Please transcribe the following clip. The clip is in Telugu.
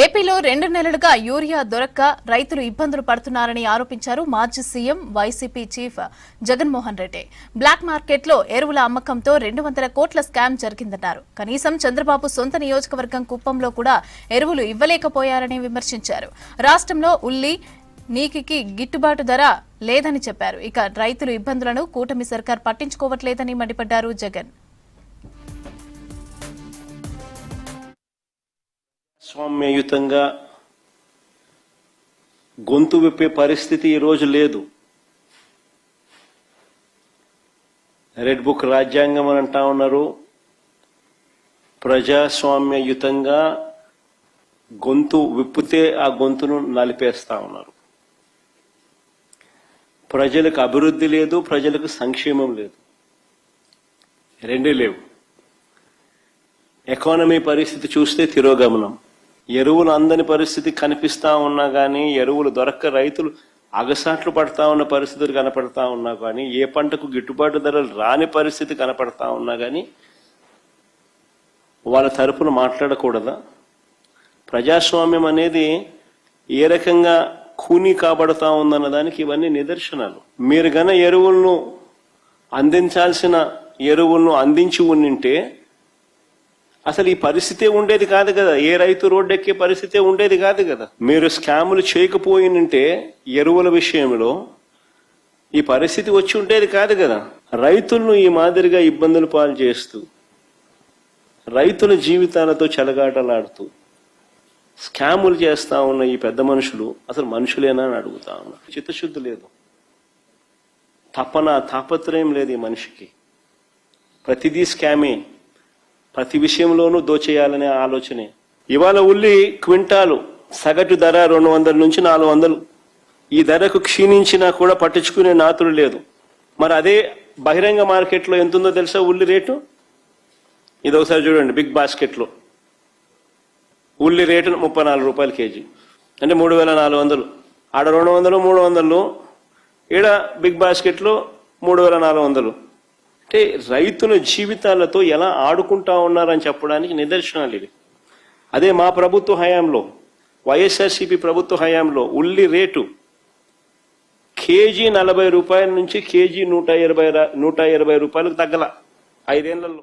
ఏపీలో 2 నెలలుగా యూరియా దొరక్క రైతులు ఇబ్బందులు పడుతున్నారని ఆరోపించారు మాజీ CM YCP chief Jaganmohan Reddy. Black మార్కెట్లో ఎరువుల అమ్మకంతో 200 కోట్ల స్కామ్ జరిగిందన్నారు. కనీసం చంద్రబాబు సొంత నియోజకవర్గం కుప్పంలో కూడా ఎరువులు ఇవ్వలేకపోయారని విమర్శించారు. రాష్ట్రంలో ఉల్లి నీకికి గిట్టుబాటు ధర లేదని చెప్పారు. ఇక రైతుల ఇబ్బందులను కూటమి సర్కార్ పట్టించుకోవట్లేదని మండిపడ్డారు జగన్. స్వామ్యయుతంగా గొంతు విప్పే పరిస్థితి ఈరోజు లేదు. రెడ్ బుక్ రాజ్యాంగం అని అంటా ఉన్నారు. ప్రజాస్వామ్యయుతంగా గొంతు విప్పితే ఆ గొంతును నలిపేస్తా ఉన్నారు. ప్రజలకు అభివృద్ధి లేదు, ప్రజలకు సంక్షేమం లేదు, రెండే లేవు. ఎకానమీ పరిస్థితి చూస్తే తిరోగమనం. ఎరువులు అందని పరిస్థితి కనిపిస్తా ఉన్నా కానీ, ఎరువులు దొరక్క రైతులు అగసాట్లు పడతా ఉన్న పరిస్థితులు కనపడతా ఉన్నా కానీ, ఏ పంటకు గిట్టుబాటు ధరలు రాని పరిస్థితి కనపడతా ఉన్నా కానీ వాళ్ళ తరపున మాట్లాడకూడదా? ప్రజాస్వామ్యం అనేది ఏ రకంగా కూనీ కాబడతా ఉందన్న దానికి ఇవన్నీ నిదర్శనాలు. మీరు గన ఎరువులను అందించాల్సిన ఎరువులను అందించి ఉండింటే అసలు ఈ పరిస్థితే ఉండేది కాదు కదా. ఏ రైతు రోడ్డెక్కే పరిస్థితే ఉండేది కాదు కదా. మీరు స్కాములు చేయకపోయినంటే ఎరువుల విషయంలో ఈ పరిస్థితి వచ్చి ఉండేది కాదు కదా. రైతులను ఈ మాదిరిగా ఇబ్బందులు పాలు చేస్తూ, రైతుల జీవితాలతో చెలగాటలాడుతూ స్కాములు చేస్తా ఉన్న ఈ పెద్ద మనుషులు అసలు మనుషులేనా అని అడుగుతా ఉన్నా. చిత్తశుద్ధి లేదు, తాపత్రయం లేదు ఈ మనిషికి. ప్రతిదీ స్కామే, ప్రతి విషయంలోనూ దోచేయాలనే ఆలోచనే. ఇవాళ ఉల్లి క్వింటాలు సగటు ధర 200 నుంచి 400. ఈ ధరకు క్షీణించినా కూడా పట్టించుకునే నాతులు లేదు. మరి అదే బహిరంగ మార్కెట్లో ఎంతుందో తెలుసా ఉల్లి రేటు? ఇది ఒకసారి చూడండి. బిగ్ బాస్కెట్లో ఉల్లి రేటు 34 రూపాయలు కేజీ, అంటే 3400. ఆడ 200, 300. ఈడ బిగ్ బాస్కెట్లో 3400. అంటే రైతుల జీవితాలతో ఎలా ఆడుకుంటా ఉన్నారని చెప్పడానికి నిదర్శనాలు ఇవి. అదే మా ప్రభుత్వ హయాంలో, వైఎస్ఆర్సీపీ ప్రభుత్వ హయాంలో ఉల్లి రేటు కేజీ 40 రూపాయల నుంచి కేజీ 120 రూపాయలకు తగ్గల 5 ఏళ్లలో.